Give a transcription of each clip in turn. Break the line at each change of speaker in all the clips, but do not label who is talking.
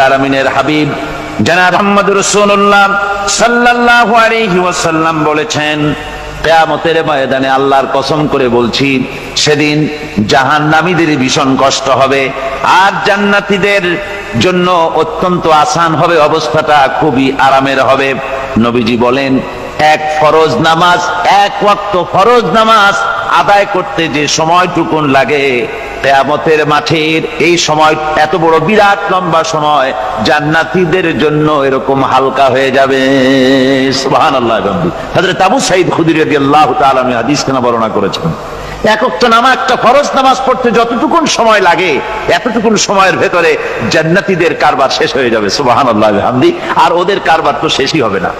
আলামিনের হাবিব জনাব মুহাম্মদ রাসূলুল্লাহ সাল্লাল্লাহু আলাইহি ওয়াসাল্লাম বলেছেন, কিয়ামতের ময়দানে আল্লাহর কসম করে বলছি, সেদিন জাহান্নামীদের ভীষণ কষ্ট হবে আর জান্নাতীদের জন্য অত্যন্ত আসান হবে, অবস্থাটা খুবই আরামের হবে। নবীজি বলেন, এক ফরজ নামাজ, এক ওয়াক্ত ফরজ নামাজ আদায় করতে যে সময়টুকুন লাগে, কিয়ামতের মাঠের এই সময় এত বড় বিরাট লম্বা সময় জান্নাতীদের জন্য এরকম হালকা হয়ে যাবে। সুবহানাল্লাহ। হযরত আবু সাঈদ খুদরী রাদিয়াল্লাহু তাআলা আনহু হাদিস কেন বর্ণনা করেছেন, এক ওয়াক্ত নামাজ, একটা ফরজ নামাজ পড়তে যতটুকুন সময় লাগে এতটুকুন সময়ের ভেতরে জান্নাতীদের কারবার শেষ হয়ে যাবে। সুবহানাল্লাহ বিহামদি। আর ওদের কারবার তো শেষই হবে না।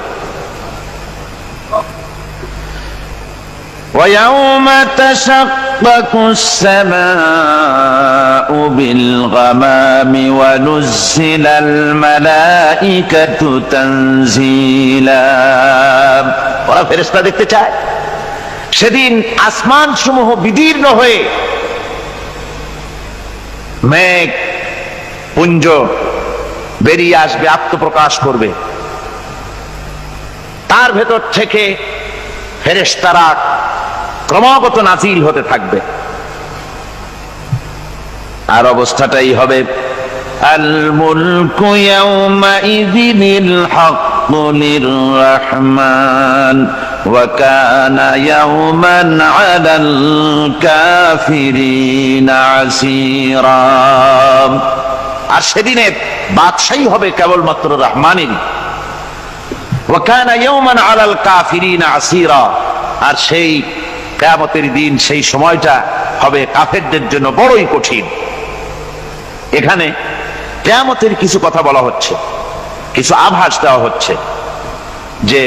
وَيَوْمَ تَشَقَّقُ السَّمَاءُ بِالْغَمَامِ وَنُزِّلَ الْمَلَائِكَةُ تَنزِيلًا। ওরা ফেরেশতা দেখতে চায়। সেদিন আসমান সমূহ বিদীর্ণ হয়ে মেঘ পুঞ্জ বেরিয়ে আসবে, আত্মপ্রকাশ করবে। তার ভেতর থেকে ফেরেশতারা ক্রমাগত নাজিল হতে থাকবে। আর অবস্থাটাই হবে, আল মুলকু ইয়াউমাইযিনিল হাক্কু লিররহমান ওয়া কানা ইয়াওমান আলাল কাফিরিনা আসীরা। আর সেদিনে বাদশাহী হবে কেবলমাত্র রহমানের। ওয়া কানা ইয়াওমান আলাল কাফিরিনা আসীরা। আর সেই কিয়ামতের দিন, সেই সময়টা হবে কাফেরদের জন্য বড়ই কঠিন। এখানে কিয়ামতের কিছু কথা বলা হচ্ছে, কিছু আভাস দেওয়া হচ্ছে যে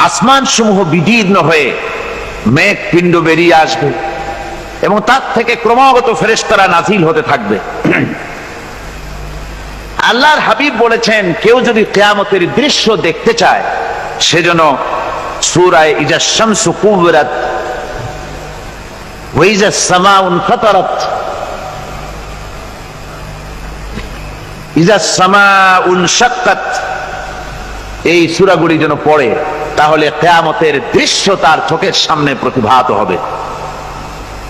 আসমান সমূহ বিদীর্ণ হয়ে মেঘ পিণ্ড বেরিয়ে আসবে এবং তার থেকে ক্রমাগত ফেরেশতারা নাজিল হতে থাকবে। আল্লাহর হাবিব বলেছেন, কেউ যদি কিয়ামতের দৃশ্য দেখতে চায় সেজন্য সূরা ইজা শামসু কুবিরাত ওয়া ইজা সামাউ ফাতারাত, ইজা সামাউ শাক্কাত, এই সূরাগুলি যেন পড়ে, তাহলে কিয়ামতের দৃশ্য তার চোখের সামনে প্রতিভাত হবে।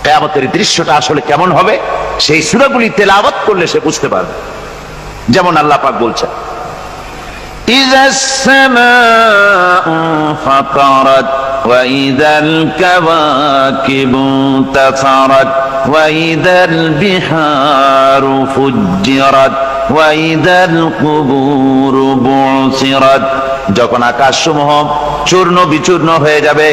কিয়ামতের দৃশ্যটা আসলে কেমন হবে সেই সূরাগুলি তেলাওয়াত করলে সে বুঝতে পারবে। যেমন আল্লাহ পাক বলছেন, إذا السماء فطرت وإذا الكواكب انتثرت وإذا البحار فجرت وإذا القبور بعثرت। যখন আকাশসমূহ চূর্ণ বিচূর্ণ হয়ে যাবে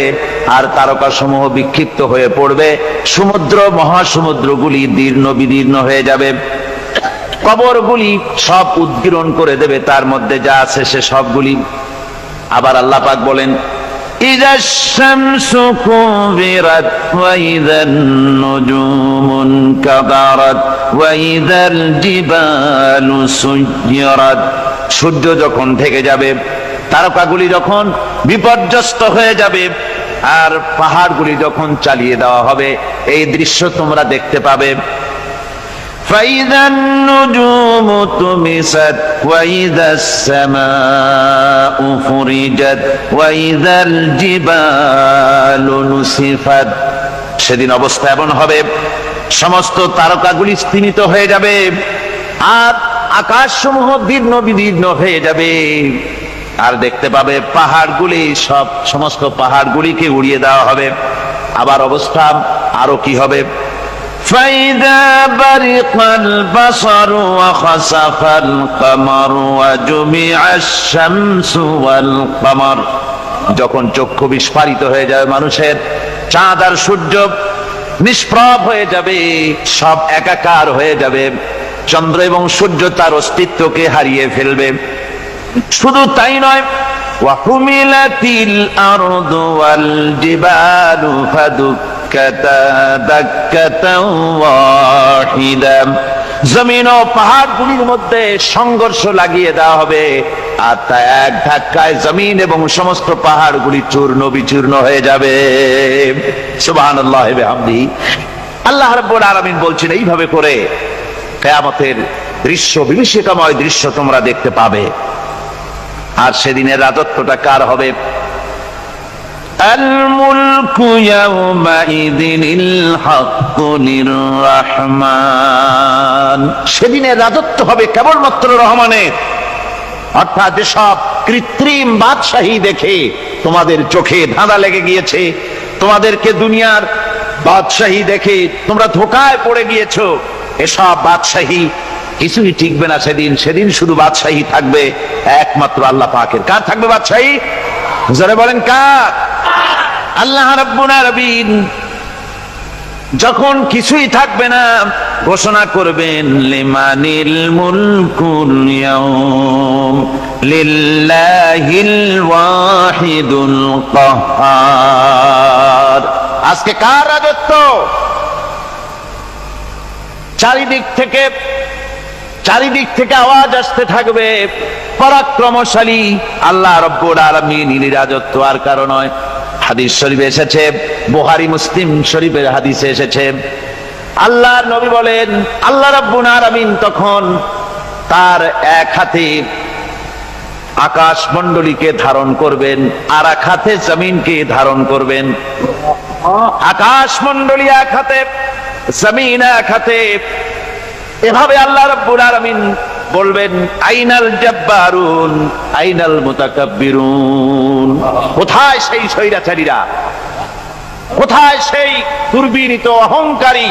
আর তারকাসমূহ বিক্ষিপ্ত হয়ে পড়বে, সমুদ্র মহাসমুদ্রগুলি দীর্ণ বিদীর্ণ হয়ে যাবে, কবরগুলি সব উদ্গীরণ করে দেবে, তার মধ্যে যা আছে সে সবগুলি। আবার আল্লাহ পাক বলেন, ইযাশ শামসু কুবিরাত ওয়া ইযান নুজুমু কাদারাত ওয়া ইযাল জিবালু সুয়্যিরাত। সূর্য যখন ঢেকে যাবে, তারকাগুলি যখন বিপর্যস্ত হয়ে যাবে আর পাহাড়গুলি যখন চালিয়ে দেওয়া হবে, এই দৃশ্য তোমরা দেখতে পাবে। فإذا النجوم طمست وإذا السماء فرجت وإذا الجبال نسفت। সেদিন অবস্থা এমন হবে, সমস্ত তারকাগুলি স্তিমিত হয়ে যাবে আর আকাশসমূহ দীর্ণ বিদীর্ণ হয়ে যাবে। আর দেখতে পাবে পাহাড়গুলি, সমস্ত পাহাড়গুলিকে উড়িয়ে দেওয়া হবে। আবার অবস্থা আরো কি হবে, فإذا برق البصر وخسف القمر وجمع الشمس والقمر। যখন চক্ষু বিস্ফারিত হয়ে যাবে মানুষের, চাঁদ আর সূর্য নিষ্প্রভ হয়ে যাবে, সব একাকার হয়ে যাবে, চন্দ্র এবং সূর্য তার অস্তিত্বকে হারিয়ে ফেলবে। শুধু তাই নয়, ওয়াহুমিলাতিল আরদু ওয়াল জিবালু ফাদুক্কাতা দাক্কাতাও ওয়াহিদা। জমিন ও পাহাড়গুলির মধ্যে সংঘর্ষ লাগিয়ে দেওয়া হবে আর তা এক ধাক্কায় জমিন এবং সমস্ত পাহাড়গুলি চূর্ণ বিচূর্ণ হয়ে যাবে। সুবহানাল্লাহি ওয়া বিহামদিহি। আল্লাহ রাব্বুল আলামিন বলছেন, এইভাবে করে কিয়ামতের দৃশ্য, বিভীষিকাময় দৃশ্য তোমরা দেখতে পাবে। আর সেদিনের রাজত্বটা কার হবে? আল মুলকু ইয়াউমাইযিনিল হাক্কু লিররহমান। সেদিনের রাজত্ব হবে কেবলমাত্র রহমানের। অর্থাৎ যেসব কৃত্রিম বাদশাহী দেখে তোমাদের চোখে ধাঁধা লেগে গিয়েছে, তোমাদেরকে দুনিয়ার বাদশাহী দেখে তোমরা ধোঁকায় পড়ে গিয়েছো, এসব বাদশাহী কিছুই টিকবে না সেদিন। সেদিন শুধু বাদশাহী থাকবে একমাত্র আল্লাহ পাকের। কার থাকবে বাদশাহী? জোরে বলেন কার? আল্লাহ রাব্বুল আলামিন যখন কিছুই থাকবে না ঘোষণা করবেন লিমানিল মুলকুল ইয়াউম লিল্লাহিল ওয়াহিদুল কাহ্হার। আজকে কার রাজত্ব? চারিদিক থেকে আওয়াজ আসতে থাকবে, পরাক্রমশালী আল্লাহ রাব্বুল আলামিনের রাজত্ব। আর কারণ নয়, হাদিস শরীফে এসেছে, বুখারী মুসলিম শরীফের হাদিসে এসেছে, আল্লাহর নবী বলেন আল্লাহ রাব্বুল আলামিন তখন তার এক হাতে আকাশ মণ্ডলীকে ধারণ করবেন, আর এক হাতে জমিনকে ধারণ করবেন। আকাশ মণ্ডলী এক হাতে, জমিন এক হাতে। এভাবে আল্লাহ রাব্বুল আলামিন বলবেন আইনাল জাব্বারুন আইনাল মুতাকাব্বিরুন। কোথায় সেই স্বৈরাচারীরা? কোথায় সেই দুর্বিনীত অহংকারী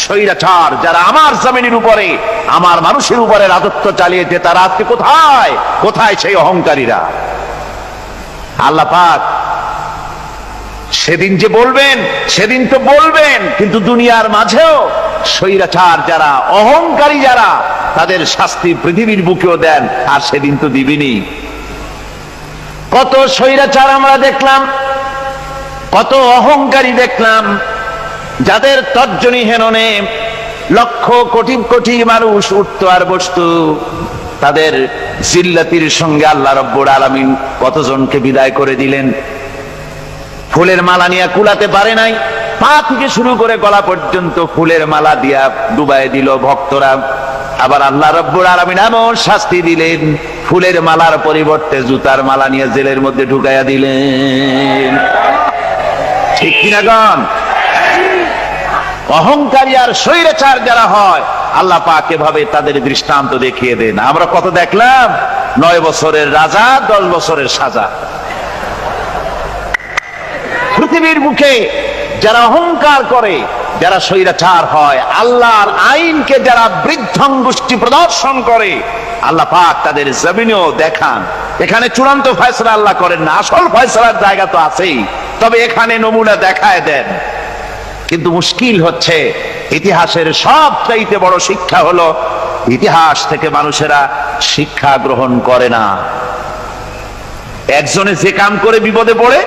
স্বৈরাচার যারা আমার জমিনের উপরে, আমার মানুষের উপরে রাজত্ব চালিয়েছে? তারা আজকে কোথায়? কোথায় সেই অহংকারীরা? আল্লাহ পাক সেদিন যে বলবেন, সেদিন তো বলবেন, কিন্তু দুনিয়ার মাঝেও স্বৈরাচার যারা, অহংকারী যারা, তাদের শাস্তি পৃথিবীর বুকেও দেন। আর সেদিন তো দিবেনই। কত স্বৈরাচার আমরা দেখলাম, কত অহংকারী দেখলাম, যাদের তর্জনী হেননে লক্ষ কোটি কোটি মানুষ উঠতো আর বসতো। তাদের জিল্লাতির সঙ্গে আল্লাহ রাব্বুল আলামিন কতজনকে বিদায় করে দিলেন। ফুলের মালা নিয়ে কুলাতে পারে নাই, পা থেকে শুরু করে গলা পর্যন্ত ফুলের মালা দিয়া ডুবাই দিল ভক্তরা। আবার আল্লাহ রাব্বুল আলামিন এমন শাস্তি দিলেন, ফুলের মালার পরিবর্তে জুতার মালা নিয়ে জেলের মধ্যে ঢুকাইয়া দিলেন। ঠিক কিনা গণ? অহংকারী আর স্বৈরাচার যারা হয়, আল্লাহ পাক এভাবে তাদের দৃষ্টান্ত দেখিয়ে দেন। আমরা কত দেখলাম, 9 বছরের রাজা, 10 বছরের সাজা। পৃথিবীর মুখে যারা অহংকার করে, যারা স্বৈরাচার হয়, আল্লাহর আইনকে যারা বৃদ্ধাঙ্গুষ্টি প্রদর্শন করে, আল্লাহ পাক তাদের জমিনেও দেখান। এখানে চূড়ান্ত ফয়সালা আল্লাহ করেন না, আসল ফয়সালার জায়গা তো আছেই, তবে এখানে নমুনা দেখায় দেন। কিন্তু মুশকিল হচ্ছে, ইতিহাসের সবচাইতে বড় শিক্ষা হলো ইতিহাস থেকে মানুষেরা শিক্ষা গ্রহণ করে না। একজনে যে কাম করে বিপদে পড়ে,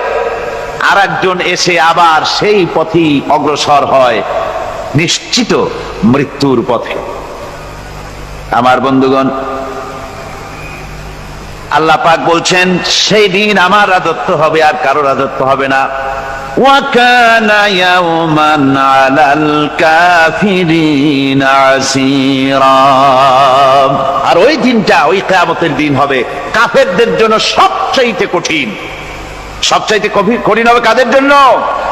আর একজন এসে আবার সেই পথেই অগ্রসর হয়, নিশ্চিত মৃত্যুর পথে। আমার বন্ধুগণ, আল্লাহ পাক বলছেন সেই দিন আমার রাজত্ব হবে, আর কারো রাজত্ব হবে না। ওয়াকানা ইয়াওমান আলাল কাফিরিনা আসীরা। আর ওই দিনটা, ওই কিয়ামতের দিন হবে কাফেরদের জন্য সবচাইতে কঠিন। সবচাইতে কঠিন হবে কাদের জন্য?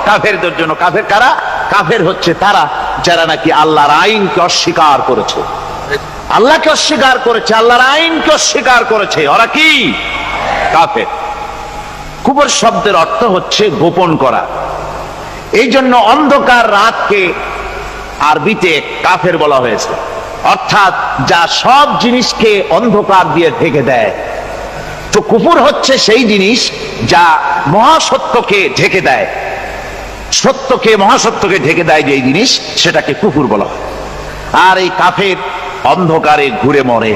কাফেরদের জন্য। কাফের কারা? কাফের হচ্ছে তারা যারা নাকি আল্লাহর আইনকে অস্বীকার করেছে, আল্লাহকে অস্বীকার করেছে, আল্লাহর আইনকে অস্বীকার করেছে। ওরা কি? কাফের। কুফর শব্দের অর্থ হচ্ছে গোপন করা। এই জন্য অন্ধকার রাতকে আরবিতে কাফের বলা হয়েছে, অর্থাৎ যা সব জিনিসকে অন্ধকার দিয়ে ঢেকে দেয়। তো কুফর হচ্ছে সেই জিনিস যা মহাসত্যকে ঢেকে দেয়, সত্যকে, মহাসত্যকে ঢেকে দেয় যে জিনিস, সেটাকে কুফর বলা হয়। আর এই কাফের অন্ধকারে ঘুরে মরে,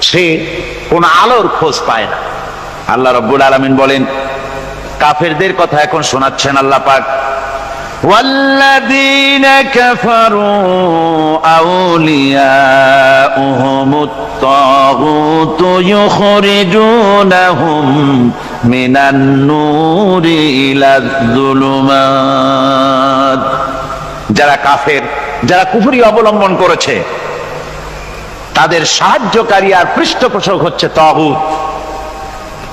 সে কোন আলোর খোঁজ পায় না। আল্লাহ রাব্বুল আলামিন বলেন, কাফেরদের কথা এখন শোনাচ্ছেন আল্লাহ পাক, ওয়াল্লাযীনা কাফারু আউলিয়াউহুমুত তাগুতু ইউখরিজুনাহুম মিনান নূরি ইলায যুলুমাত। যারা কাফের, যারা কুফরি অবলম্বন করেছে, তাদের সাহায্যকারী আর পৃষ্ঠপোষক হচ্ছে তাগুত।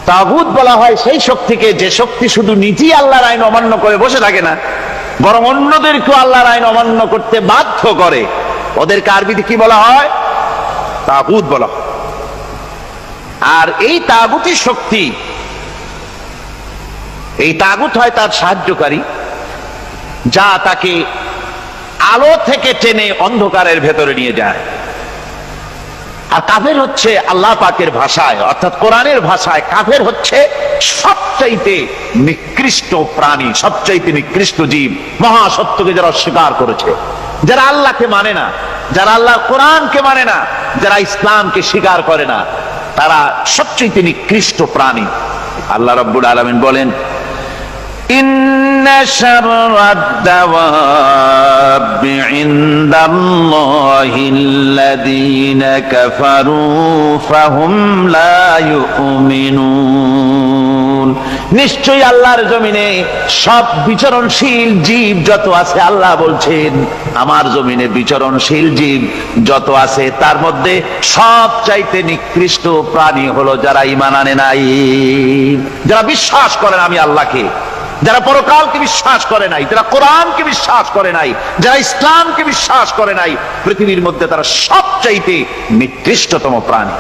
তাগুত বলা হয় সেই শক্তিকে যে শক্তি শুধু নিজেই আল্লাহর আইন অমান্য করে বসে থাকে না, বরং অন্যদেরকেও আল্লাহর আইন অমান্য করতে বাধ্য করে। ওদেরকে আরবিতে কি বলা হয়? তাগুত বলা হয়। আর এই তাগুতি শক্তি, এই তাগুত হয় তার সাহায্যকারী, যা তাকে আলো থেকে টেনে অন্ধকারের ভেতরে নিয়ে যায়। আর কাফের হচ্ছে আল্লাহ পাকের ভাষায় অর্থাৎ কোরআনের ভাষায় কাফের হচ্ছে সবচাইতে নিকৃষ্ট প্রাণী, সবচাইতে নিকৃষ্ট জীব, মহাসত্যকে যারা অস্বীকার করেছে, যারা আল্লাহকে মানে না, যারা আল্লাহর কোরআনকে মানে না, যারা ইসলামকে স্বীকার করে না, তারা সবচাইতে নিকৃষ্ট প্রাণী। আল্লাহ রাব্বুল আলামিন বলেন, ইন্না শাররাদ দাওয়াবি ইনদাল্লাহিল্লাযীনা কাফারু ফাহুম লা ইউমিনুন। নিশ্চয়ই আল্লাহর জমিনে সব বিচরণশীল জীব যত আছে, আল্লাহ বলছেন আমার জমিনে বিচরণশীল জীব যত আছে তার মধ্যে সবচাইতে নিকৃষ্ট প্রাণী হলো যারা ঈমান আনে নাই, যারা বিশ্বাস করেন আমি আল্লাহকে, যারা পরকালকে বিশ্বাস করে নাই, যারা কোরআনকে বিশ্বাস করে নাই, যারা ইসলামকে বিশ্বাস করে নাই, পৃথিবীর মধ্যে তারা সবচাইতে নিকৃষ্টতম প্রাণী।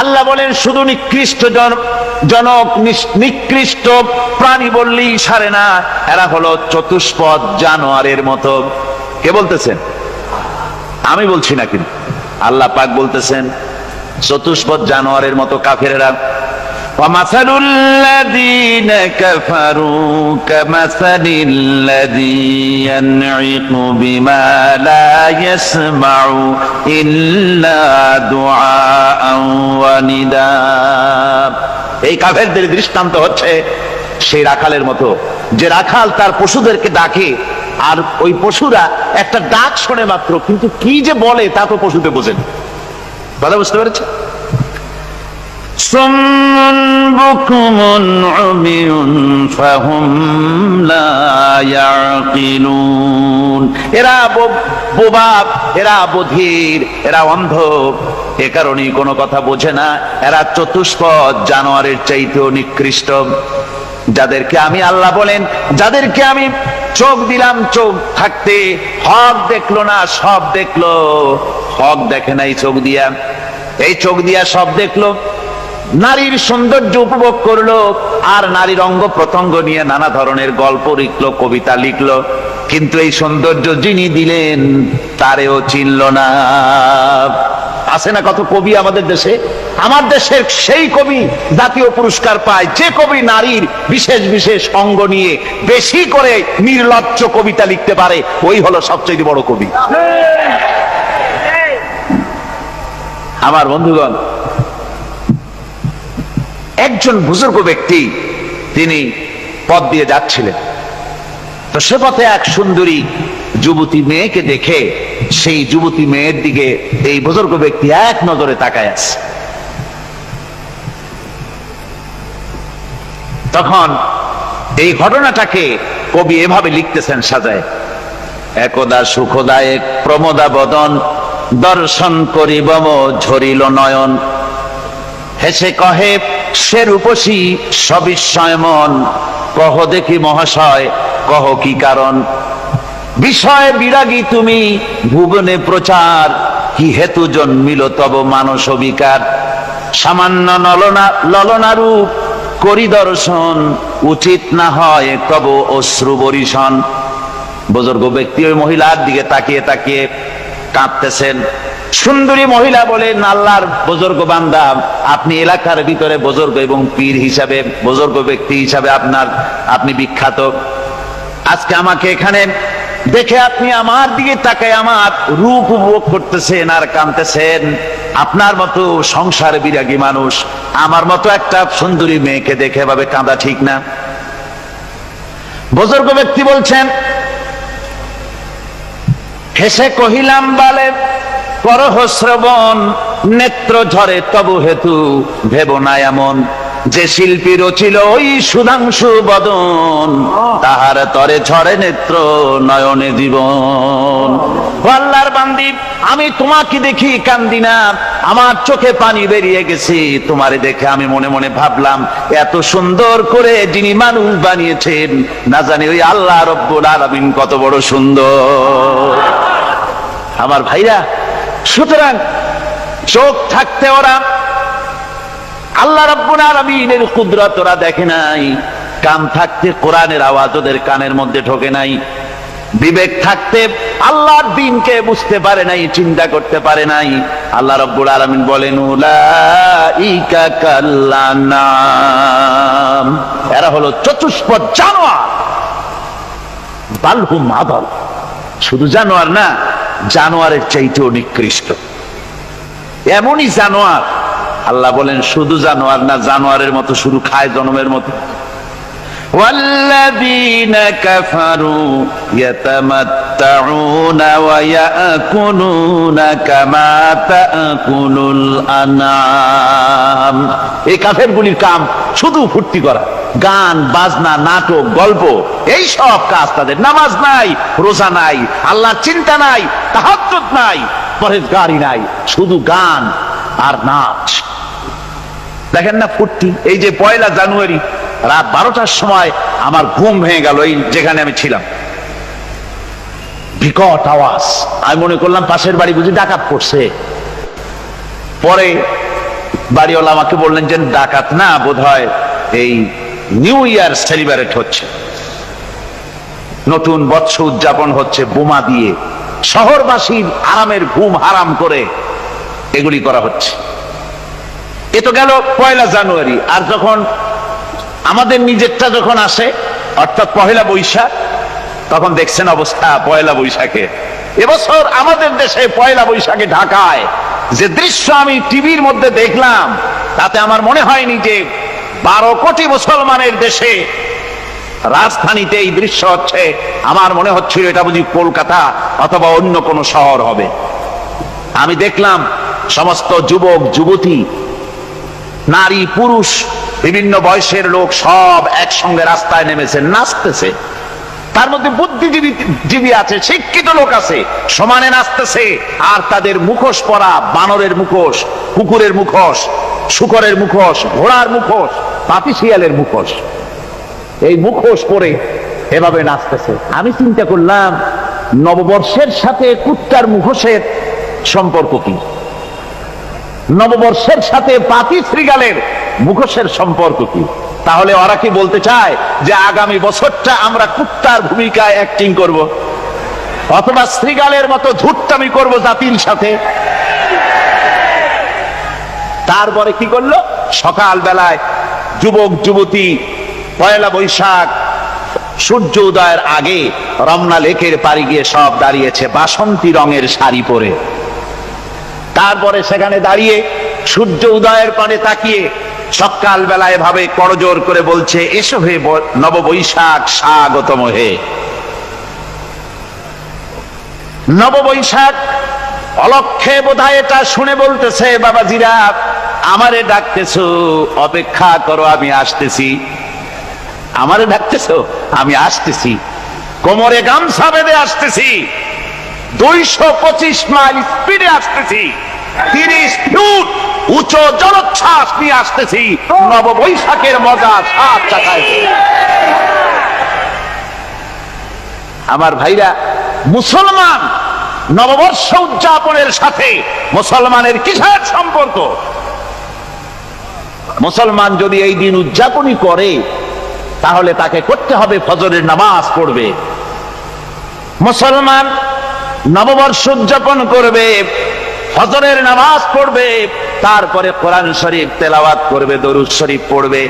আল্লাহ বলেন শুধু নিকৃষ্ট জনক নিকৃষ্ট প্রাণী বললেই সারে না, এরা হলো চতুষ্পদ জানোয়ারের মতো। কে বলতেছেন? আমি বলছি না, কিন্তু আল্লাহ পাক বলতেছেন চতুষ্পদ জানোয়ারের মতো কাফেরেরা। وَمَثَلُ الَّذِينَ كَفَرُوا كَمَثَلِ الَّذِي يَنْعِقُ بِمَا لَا يَسْمَعُ إِلَّا دُعَاءً وَنِدَاءً। এই কাফেরদের দৃষ্টান্ত হচ্ছে সেই রাখালের মতো, যে রাখাল তার পশুদেরকে ডাকে আর ওই পশুরা একটা ডাক শোনে মাত্র, কিন্তু কি যে বলে তা তো পশুতে বোঝেন। কথা বুঝতে পেরেছে? সুম্মুন বুকুমুন উমিয়ুন ফাহুম লা ইয়াকিলুন। এরা বোবা, এরা বধির, এরা অন্ধ, এ কারণেই কোনো কথা বোঝে না। এরা চতুষ্পদ জানোয়ারের চাইতেও নিকৃষ্ট। যাদেরকে আমি আল্লাহ বলেন, যাদেরকে আমি চোখ দিলাম, চোখ থাকতে হক দেখলো না, সব দেখলো, হক দেখে নাই চোখ দিয়া, এই চোখ দিয়া সব দেখলো, নারীর সৌন্দর্য উপভোগ করলো, আর নারীর অঙ্গ প্রত্যঙ্গ নিয়ে নানা ধরনের গল্প লিখলো, কবিতা লিখলো, কিন্তু এই সৌন্দর্য যিনি দিলেন তারেও চিনল না। আছে না কত কবি আমাদের দেশে? আমার দেশের সেই কবি জাতীয় পুরস্কার পায় যে কবি নারীর বিশেষ বিশেষ অঙ্গ নিয়ে বেশি করে নির্লজ্জ কবিতা লিখতে পারে, ওই হলো সবচেয়ে বড় কবি। আমার বন্ধুগণ, একজন বুজুর্গ ব্যক্তি তিনি পথ দিয়ে যাচ্ছিলেন, তো সে পথে এক সুন্দরী যুবতী মেয়েকে দেখে সেই যুবতী মেয়ের দিকে এই বুজুর্গ ব্যক্তি এক নজরে তাকায় আছে। তখন এই ঘটনাটাকে কবি এভাবে লিখতেছেন সাজায়, একদা সুখদায়ক প্রমোদা বদন দর্শন করিবম ঝরিল নয়ন, হেসে কহে সে রূপসী সবিস্ময় মন, কহ দেখি মহাশয় কহ কি কারণ, বিষয় বিরাগী তুমি ভুবনে প্রচার, কি হেতু জন্মিল তব মানস বিকার, সামান্য ললনা রূপ করি দর্শন, উচিত না হয় তব অশ্রু বরিশন। বুজুর্গ ব্যক্তি ওই মহিলার দিকে তাকিয়ে তাকিয়ে কাঁদতেছেন। সুন্দরী মহিলা বলেন, আল্লাহর বুজুর্গ বান্দা, আপনি এলাকার ভিতরে বুজুর্গ এবং পীর হিসাবে, বুজুর্গ ব্যক্তি হিসাবে আপনি বিখ্যাত। আজকে আমাকে এখানে দেখে আপনি আমার দিকে তাকায় আমার রূপ উপভোগ করতেছেন আর কাঁদতেছেন। আপনার মতো সংসার বিরাগী মানুষ আমার মতো একটা সুন্দরী মেয়েকে দেখে ভাবে কাঁদা ঠিক না। বুজুর্গ ব্যক্তি বলছেন, হেসে কহিলাম বালে করহ শ্রবণ, নেত্র ঝরে তবু হেতু ভেব না এমন, যে শিল্পী রচিল ওই সুধাংশু বদন, তাহার তরে ঝরে নেত্র নয়নে জীবন। আল্লাহর বান্দি, আমি তোমাকে দেখি কান্দি না, আমার চোখে পানি বেরিয়ে গেছে। তোমারে দেখে আমি মনে মনে ভাবলাম, এত সুন্দর করে যিনি মানুষ বানিয়েছেন, না জানি ওই আল্লাহ রব্বুল আলামিন কত বড় সুন্দর। আমার ভাইরা, সুতরাং চোখ থাকতে ওরা আল্লাহ রাব্বুল আলামিনের কুদরত ওরা দেখে নাই, কান থাকতে কোরআনের আওয়াজ ওদের কানের মধ্যে ঢোকে নাই, বিবেক থাকতে আল্লাহর দ্বীনকে বুঝতে পারে নাই, চিন্তা করতে পারে নাই। আল্লাহ রাব্বুল আলামিন বলেন, উলাইকা কাল্লানাম, এরা হলো চতুষ্পদ জানোয়ার, বালহুম আদাল, শুধু জানোয়ার না, জানোয়ারের চাইতেও নিকৃষ্ট। এমনই জানোয়ার, আল্লাহ বলেন শুধু জানোয়ার না, জানোয়ারের মতো শুধু খায় জনমের মতো। والذين كفروا يتمتعون ويأكلون كما تأكل الأنعام। এই কাফেরগুলির কাম শুধু ফুর্তি করা, গান বাজনা, নাটক, গল্প, এই সব কাজ তাদের। নামাজ নাই, রোজা নাই, আল্লাহর চিন্তা নাই, তাহাজ্জুদ নাই, পরহেজগারি নাই, শুধু গান আর নাচ। দেখেন না ফুর্তি। এই যে 1 জানুয়ারি রাত 12টার সময় আমার ঘুম ভেঙে গেল, এই যেখানে আমি ছিলাম, বিকট আওয়াজ। আমি মনে করলাম পাশের বাড়ি বুঝি ডাকাত পড়ছে। পরে বাড়িওয়ালা আমাকে বললেন যে ডাকাত না, বোধহয় এই নিউ ইয়ার সেলিব্রেট হচ্ছে, নতুন বৎসর উদযাপন হচ্ছে, বোমা দিয়ে শহরবাসীর আরামের ঘুম হারাম করে এগুলি করা হচ্ছে। এ তো গেল 1 জানুয়ারি। আর যখন আমাদের নিজেরটা যখন আসে, অর্থাৎ 1 বৈশাখ, তখন দেখছেন অবস্থা 1 বৈশাখে। এবছর আমাদের দেশে 1 বৈশাখে ঢাকায় যে দৃশ্য আমি টিভির মধ্যে দেখলাম, তাতে আমার মনে হয়নি যে 12 কোটি মুসলমানের দেশে রাজধানীতে এই দৃশ্য হচ্ছে। আমার মনে হচ্ছিল এটা বুঝি কলকাতা অথবা অন্য কোনো শহর হবে। আমি দেখলাম সমস্ত যুবক যুবতী, নারী পুরুষ, বিভিন্ন বয়সের লোক সব একসঙ্গে রাস্তায় নেমেছে, নাচতেছে। তার মধ্যে বুদ্ধিজীবী আছে, শিক্ষিত লোক আছে, সমানে নাচতেছে। আর তাদের মুখোশ পরা, বানরের মুখোশ, কুকুরের মুখোশ, শূকরের মুখোশ, ঘোড়ার মুখোশ, পাতি শিয়ালের মুখোশ, এই মুখোশ পরে এভাবে নাচতেছে। আমি চিন্তা করলাম, নববর্ষের সাথে কুত্তার মুখোশের সম্পর্ক কি? নববর্ষের সাথে পাতি শ্রীগালের মুখোশের সম্পর্ক কি? তাহলে ওরা কি বলতে চায় যে আগামী বছরটা আমরা কুত্তার ভূমিকায় অ্যাক্টিং করব, অথবা শ্রীগালের মতো ধূর্তামি করব জাতির সাথে? তারপরে কি করলো? সকাল বেলায় যুবক যুবতী 1 বৈশাখ সূর্য উদয়ের আগে রমনা লেকের পাড়ি গিয়ে সব দাঁড়িয়েছে বাসন্তী রঙের শাড়ি পরে। তারপরে সেখানে দাঁড়িয়ে সূর্য উদয়ের পানে তাকিয়ে সকাল বেলায় ভাবে করজোর করে বলছে, এসো হে নববৈশাখ স্বাগতম হে। নববৈশাখ অলক্ষে বোধহয় এটা শুনে বলতেছে, বাবাজিরা আমারে ডাকতেছো, অপেক্ষা করো, আমি আসতেছি। আমারে ডাকতেছো, আমি আসতেছি, কোমরে গামছা বেঁধে আসতেছি, 225 মাইল স্পিডে আসতেছি, 30 ফুট উঁচু জলোচ্ছ্বাস নিয়ে আসতেছি, নববৈশাখের মজা সাত চাকায়। আমার ভাইরা, মুসলমান নববর্ষ উদযাপনের সাথে মুসলমানের কিসের সম্পর্ক? মুসলমান যদি এই দিন উদযাপনই করে, তাহলে তাকে করতে হবে ফজরের নামাজ পড়বে। মুসলমান নববর্ষ উদযাপন করবে, ফজরের নামাজ পড়বে, তারপরে কোরআন শরীফ তেলাওয়াত করবে, দরুদ শরীফ পড়বে,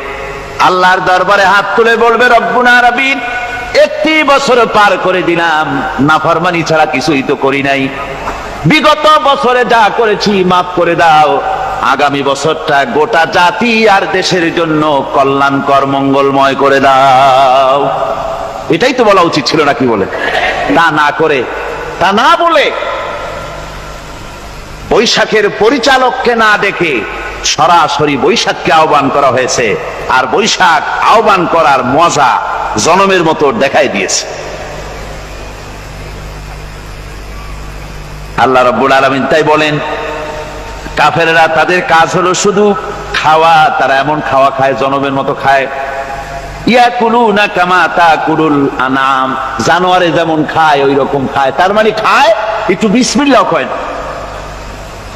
আল্লাহর দরবারে হাত তুলে বলবে, রব্বুনা রাব্বিন, 31 বছর পার করে দিলাম, নাফরমানি ছাড়া কিছুই তো করি নাই, বিগত বছরে যা করেছি মাফ করে দাও, আগামী বছরটা গোটা জাতি আর দেশের জন্য কল্যাণকর মঙ্গলময় করে দাও। এটাই তো বলা উচিত ছিল নাকি বলে? তা না করে, তা না বলে, বৈশাখের পরিচালককে না দেখে সরাসরি বৈশাখকে আহ্বান করা হয়েছে, আর বৈশাখ আহ্বান করার মজা জনমের মতো দেখাই দিয়েছে। আল্লাহ রাব্বুল আলামিন তাই বলেন, কাফেররা তাদের কাজ হলো শুধু খাওয়া, তারা এমন খাওয়া খায় জনমের মতো খায়। ইয়াকুলুনা কামা তাকুলুল আনাম, জানোয়ারে যেমন খায় ওই রকম খায়। তার মানে খায়, একটু বিসমিল্লাহ কয় না,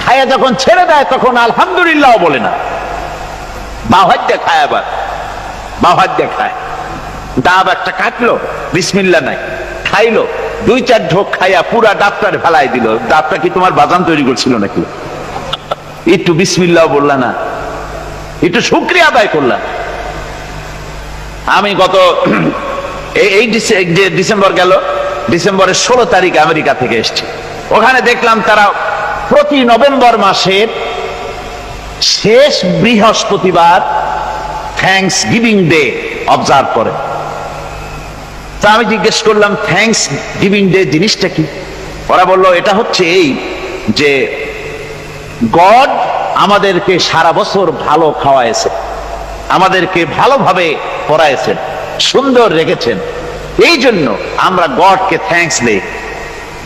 খায়া যখন ছেড়ে দেয় তখন আলহামদুলিল্লাহ বলে না, বাহাত দিয়ে খায়, আবার বাহাত দিয়ে খায়। ডাব একটা কাটলো, বিসমিল্লাহ নাই, খাইলো, 2-4 ঢোক খাইয়া পুরা ডাবটার ফেলাই দিল। ডাবটা কি তোমার বাজান তৈরি করছিল নাকি? একটু বিসমিল্লাহ বললা না, একটু শুকরিয়া আদায় করলাম। আমি গত এই ডিসেম্বর গেল, ডিসেম্বরের 16 তারিখ আমেরিকা থেকে এসেছি। ওখানে দেখলাম তারা প্রতি নভেম্বর মাসের শেষ বৃহস্পতিবার থ্যাঙ্কস গিভিং ডে অবজার্ভ করে। তা আমি জিজ্ঞেস করলাম, থ্যাঙ্কস গিভিং ডে জিনিসটা কি? ওরা বলল, এটা হচ্ছে এই যে গড আমাদেরকে সারা বছর ভালো খাওয়াইছে, আমাদেরকে ভালোভাবে পড়াইছেন, সুন্দর রেখেছেন, এই জন্য আমরা গডকে থ্যাঙ্কস দেই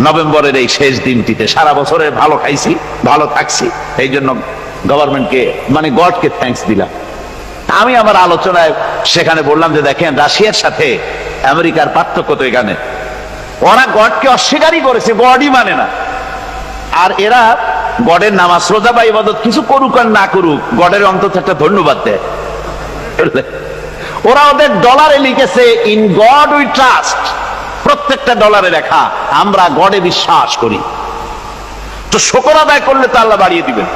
নভেম্বরের এই শেষ দিনটিতে। সারা বছরের ভালো খাইছি, ভালো থাকছি, এই জন্য গভর্নমেন্টকে মানে গডকে থ্যাঙ্কস দিলাম। আমি আমার আলোচনায় সেখানে বললাম যে দেখেন, রাশিয়ার সাথে আমেরিকার পার্থক্য তো এখানে, ওরা গডকে অস্বীকারই করেছে, গডই মানে না। আর এরা গডের নামাজ রোজা বা ইবাদত কিছু করুক আর না করুক, গডের অন্তত একটা ধন্যবাদ দেয়। ওরা ওদের ডলারে লিখেছে, ইন গড উই ট্রাস্ট, প্রত্যেকটা ডলারে লেখা আমরা গডে বিশ্বাস করি। তো শুকর আদায় করলে তো আল্লাহ বাড়িয়ে দিবেন।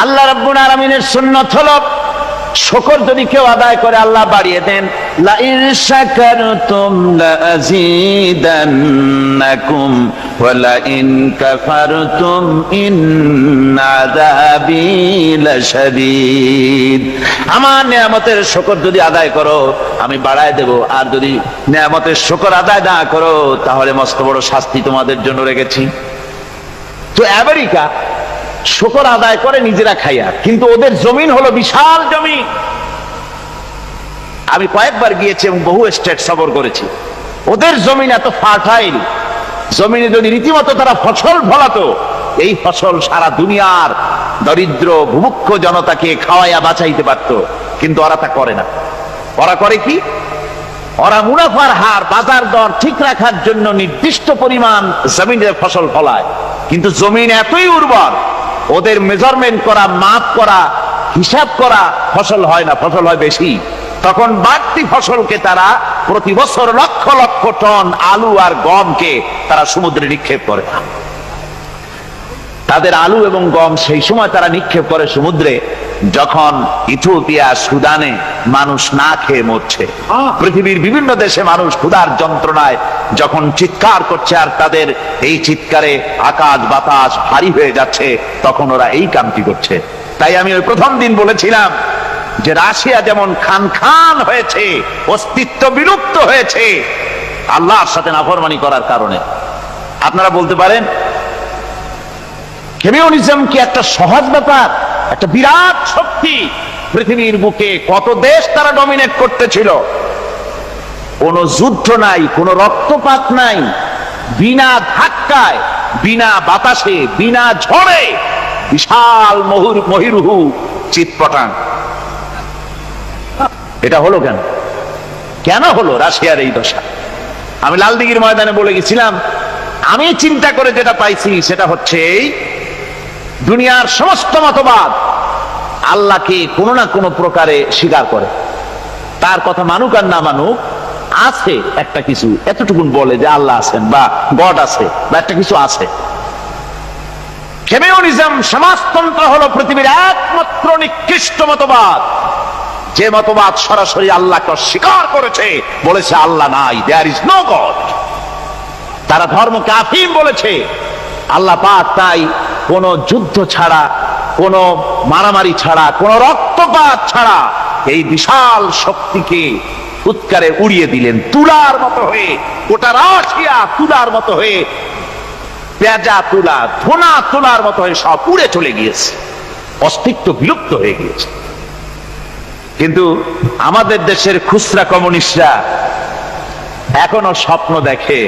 আল্লাহ রাব্বুল আলামিনের সুন্নাত হলো, শুকর যদি কেউ আদায় করে আল্লাহ বাড়িয়ে দেন। লা ইন শাকারতুম লাযীদান্নাকুম ওয়া লা ইন কাফারতুম ইন্না আযাবী লাশাদীদ। আমার নিয়ামতের শুকর যদি আদায় করো আমি বাড়ায় দেব, আর যদি নিয়ামতের শুকর আদায় না করো তাহলে মস্ত বড় শাস্তি তোমাদের জন্য রেখেছি। তো আমেরিকা শুকর আদায় করে নিজেরা খাইয়া, কিন্তু ওদের জমিন হলো বিশাল জমি। আমি কয়েকবার গিয়েছি এবং বহু স্টেট সফর করেছি। ওদের জমিন এত ফার্টাইল, জমিনে যদি রীতিমতো তারা ফসল ফলাতো, এই ফসল সারা দুনিয়ার দরিদ্র ভূমুক্ষ জনতাকে খাওয়াইয়া বাঁচাইতে পারত। কিন্তু ওরা তা করে না। ওরা করে কি? ওরা মুনাফার হার, বাজার দর ঠিক রাখার জন্য নির্দিষ্ট পরিমাণ জমিনের ফসল ফলায়, কিন্তু জমিন এতই উর্বর, ওদের মেজারমেন্ট করা, মাপ করা, হিসাব করা ফসল হয় না, ফসল হয় বেশি। তখন বাড়তি ফসলকে তারা প্রতি বছর লক্ষ লক্ষ টন আলু আর গমকে তারা সমুদ্রে নিক্ষেপ করে। তাদের আলু এবং গম সেই সময় তারা নিক্ষেপ করে সমুদ্রে যখন ইথিওপিয়া, সুদানে মানুষ না খেয়ে মরছে। পৃথিবীর বিভিন্ন দেশে মানুষ ক্ষুধার যন্ত্রণায় যখন চিৎকার করছে, আর তাদের এই চিৎকারে আকাশ বাতাস ভারী হয়ে যাচ্ছে, তখন ওরা এই কামটি করছে। তাই আমি ওই প্রথম দিন বলেছিলাম যে রাশিয়া যেমন খান খান হয়েছে, অস্তিত্ব বিলুপ্ত হয়েছে আল্লাহর সাথে নাফরমানি করার কারণে। আপনারা বলতে পারেন কমিউনিজম কি একটা সহজ ব্যাপার? একটা বিরাট শক্তি পৃথিবীর বুকে, কত দেশ তারা ডমিনেট করতেছিল, কোন যুদ্ধ নাই, কোন রক্তপাত নাই, বিনা ধাক্কায়, বিনা বাতাসে, বিনা ঝড়ে বিশাল মহিরুহু চিৎপটাং। এটা হলো কেন? কেন হলো রাশিয়ার এই দশা? আমি লালদিঘির ময়দানে বলে গেছিলাম, আমি চিন্তা করে যেটা পাইছি সেটা হচ্ছে এই, দুনিয়ার সমস্ত মতবাদ আল্লাহকে কোনো না কোনো প্রকারে স্বীকার করে। তার কথা মানুক আর না মানুক, আছে একটা কিছু, এতটুকুন বলে যে আল্লাহ আছেন বা গড আছে বা একটা কিছু আছে। কমিউনিজম, সমাজতন্ত্র হলো পৃথিবীর একমাত্র নিকৃষ্ট মতবাদ, যে মতবাদ সরাসরি আল্লাহকে অস্বীকার করেছে, বলেছে আল্লাহ নাই, দেয়ার ইজ নো গড। তারা ধর্মকে আফিম বলেছে। আল্লাহ পাক তাই কোন যুদ্ধ ছাড়া, কোন মারামারি ছাড়া, কোন রক্তপাত ছাড়া এই বিশাল শক্তিকে উৎকারে উড়িয়ে দিলেন, তুলার মতো হয়ে। গোটা রাশিয়া তুলার মতো হয়ে, পেঁজা তুলা, ধোনা তুলার মতো হয়ে সব উড়ে চলে গিয়েছে। অস্তিত্ব বিলুপ্ত হয়ে গিয়েছে। কিন্তু আমাদের দেশের খুচরা কমিউনিস্টরা এখনো স্বপ্ন দেখে।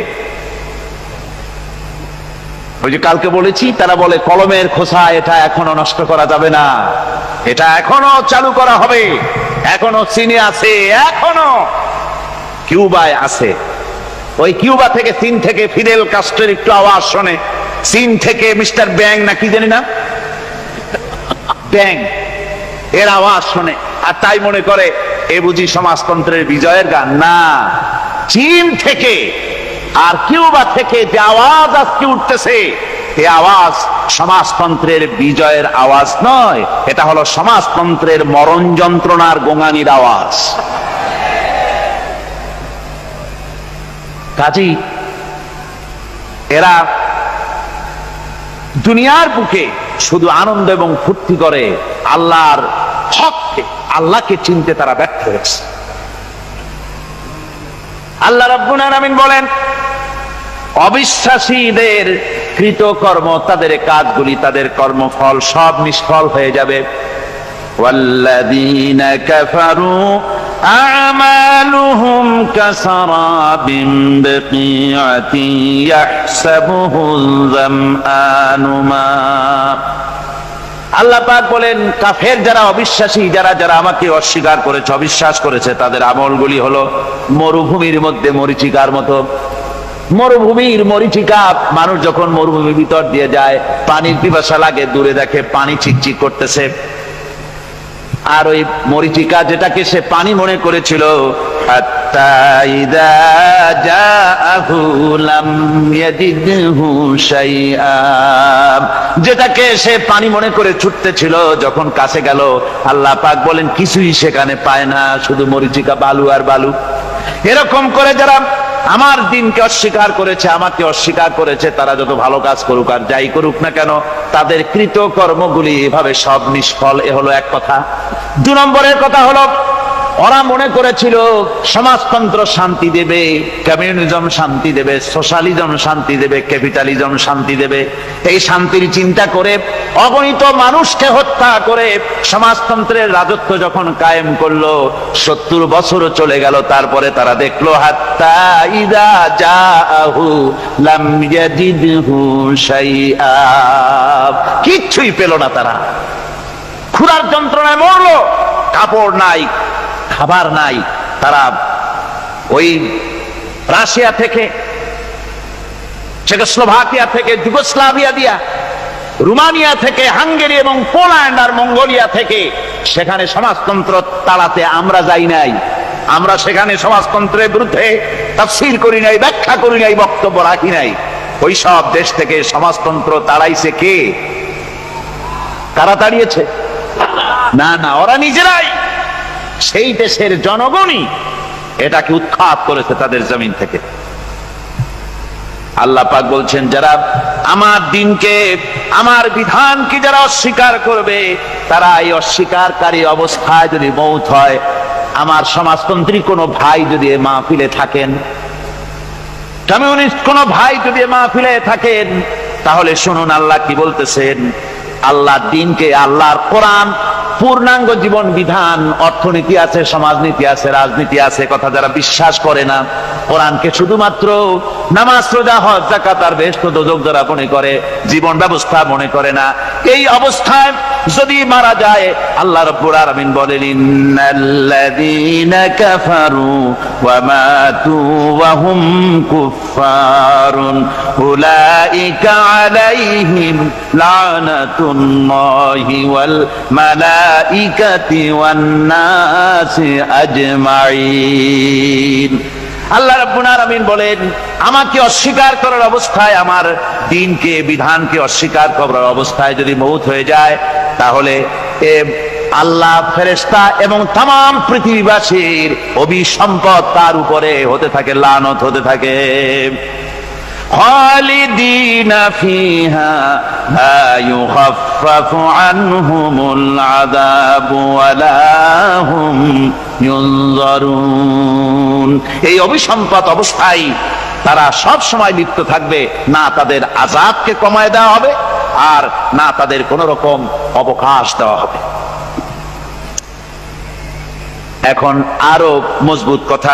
ওই যে কালকে বলেছি, তারা বলে কলমের খোসা এটা এখনো নষ্ট করা যাবে না, এটা এখনো চালু করা হবে। এখনো চীনে আছে, এখনো কিউবায় আছে। ওই কিউবা থেকে, চীন থেকে ফিদেল কাস্ট্রোর একটু আওয়াজ শোনে, চীন থেকে মিস্টার ব্যাং না কি জানি না, ব্যাং এর আওয়াজ শোনে, আর তাই মনে করে এ বুঝি সমাজতন্ত্রের বিজয়ের গান। না, চীন থেকে আর কিউবা থেকে যে আওয়াজ আজকে উঠতেছে, এই আওয়াজ সমাজতন্ত্রের বিজয়ের আওয়াজ নয়, এটা হলো সমাজতন্ত্রের মরণ যন্ত্রণার গোঙানির আওয়াজ। কাজী এরা দুনিয়ার বুকে শুধু আনন্দ এবং ফুর্তি করে, আল্লাহর হককে, আল্লাহকে চিনতে তারা ব্যর্থ হয়েছে। আল্লাহ রাব্বুল আলামিন বলেন, অবিশ্বাসীদের কৃতকর্ম, তাদের কাজগুলি, তাদের কর্মফল সব নিষ্ফল হয়ে যাবে। ওয়াল্লাযীনা কাফারু আ'মালুহুম কাসারাবিন বিকিআতিন ইয়াহসাবুহুল যামআনু মা। আল্লাহ পাক বলেন, কাফের যারা, অবিশ্বাসী যারা, যারা আমাকে অস্বীকার করেছে, অবিশ্বাস করেছে, তাদের আমলগুলি হলো মরুভূমির মধ্যে মরীচিকার মতো। মরুভূমির মরীচিকা, মানুষ যখন মরুভূমির ভিতর দিয়ে যায়, পানির পিপাসা লাগে, দূরে দেখে পানি চিকচিক করতেছে, আর ওই মরীচিকা যেটাকে সে পানি মনে করেছিল, হাত্তা ইযা জাআহু লাম ইয়াজিদহু শাইআ, যেটাকে সে পানি মনে করে ছুটতেছিল, যখন কাছে গেল, আল্লাহ পাক বলেন কিছুই সেখানে পায় না, শুধু মরীচিকা, বালু আর বালু। এরকম করে যারা আমার দিনকে অস্বীকার করেছে, আমাকে অস্বীকার করেছে, তারা যত ভালো কাজ করুক আর যাই করুক না কেন, তাদের কৃত কর্মগুলি এভাবে সব নিষ্ফল। এ হলো এক কথা। 2 নম্বরের কথা হলো, ওরা মনে করেছিল সমাজতন্ত্র শান্তি দেবে, কমিউনিজম শান্তি দেবে, সোশ্যালিজম শান্তি দেবে, ক্যাপিটালিজম শান্তি দেবে। এই শান্তির চিন্তা করে অগণিত মানুষকে হত্যা করে সমাজতন্ত্রের রাজত্ব যখন কায়েম করলো, 70 বছরও চলে গেল, তারপরে তারা দেখলো হাত্তা ইযা জাআহু লাম ইয়াজিদহু শাইআ, কিচ্ছুই পেল না। তারা ক্ষুধার যন্ত্রণায় মরলো, কাপড় নাই, খাবার নাই। তারা ওই রাশিয়া থেকে, চেকোস্লোভাকিয়া থেকে, যুগোস্লাভিয়া দিয়া, রোমানিয়া থেকে, হাঙ্গেরি এবং পোল্যান্ড আর মঙ্গোলিয়া থেকে, সেখানে সমাজতন্ত্র তাড়াতে আমরা যাই নাই। আমরা সেখানে সমাজতন্ত্রের বিরুদ্ধে তাফসীর করি নাই, ব্যাখ্যা করি নাই, বক্তব্য রাখি নাই। ওই সব দেশ থেকে সমাজতন্ত্র তাড়াইছে কে? কারা তাড়িয়েছে? না না, ওরা নিজেরাই, সেই দেশের জনগণই এটাকে উৎখাত করেছে তাদের জমিন থেকে। আল্লাহ পাক বলছেন, যারা আমার দিনকে, আমার বিধানকে যারা অস্বীকার করবে, তারা এই অস্বীকারী অবস্থায় যদি মৌত হয়, আমার সমাজতন্ত্রী কোনো ভাই যদি এ মাহফিলে থাকেন, কমিউনিস্ট কোনো ভাই যদি এ মাহফিলে থাকেন, তাহলে শুনুন আল্লাহ কি বলতেছেন। আল্লাহ দিনকে, আল্লাহর কোরআন পূর্ণাঙ্গ জীবন বিধান, অর্থনীতি আছে, সমাজনীতি আছে, রাজনীতি আছে, কথা যারা বিশ্বাস করে না, কোরআনকে শুধুমাত্র নামাজ, রোজা, হজ, যাকাত আর বেহেশত দোজখ যারা মনে করে, জীবন ব্যবস্থা মনে করে না, এই অবস্থায় যদি মারা যায়, আল্লাহ রাব্বুল আলামিন বলেন, ইন্নাল্লাযীনা কাফারু ওয়া মাতু ওয়া হুম কুফফারুন উলাইকা আলাইহিম লানাতুল্লাহি ওয়াল মালাইকাতি ওয়ান নাসি আজমাইন। আল্লাহ রাব্বুল আলামিন বলেন, আমাকে অস্বীকার করার অবস্থায়, আমার দ্বীনকে, বিধানকে অস্বীকার করার অবস্থায় যদি মৌত হয়ে যায়, তাহলে আল্লাহ, ফেরেশতা এবং তাম পৃথিবীবাসীর অভিসম্পদ তার উপরে হতে থাকে, লানত হতে থাকে। খালিদিনা ফিহা লা ইউখাফফাফু আনহুমুল আযাবু ওয়া লা হুম ইউনজারুন। এই অভিসম্পদ অবস্থায় তারা সব সময় লিপ্ত থাকবে, না তাদের আযাবকে কমায় দেওয়া হবে, আর না তাদের কোন রকম অবকাশ দেওয়া হবে। এখন আরো মজবুত কথা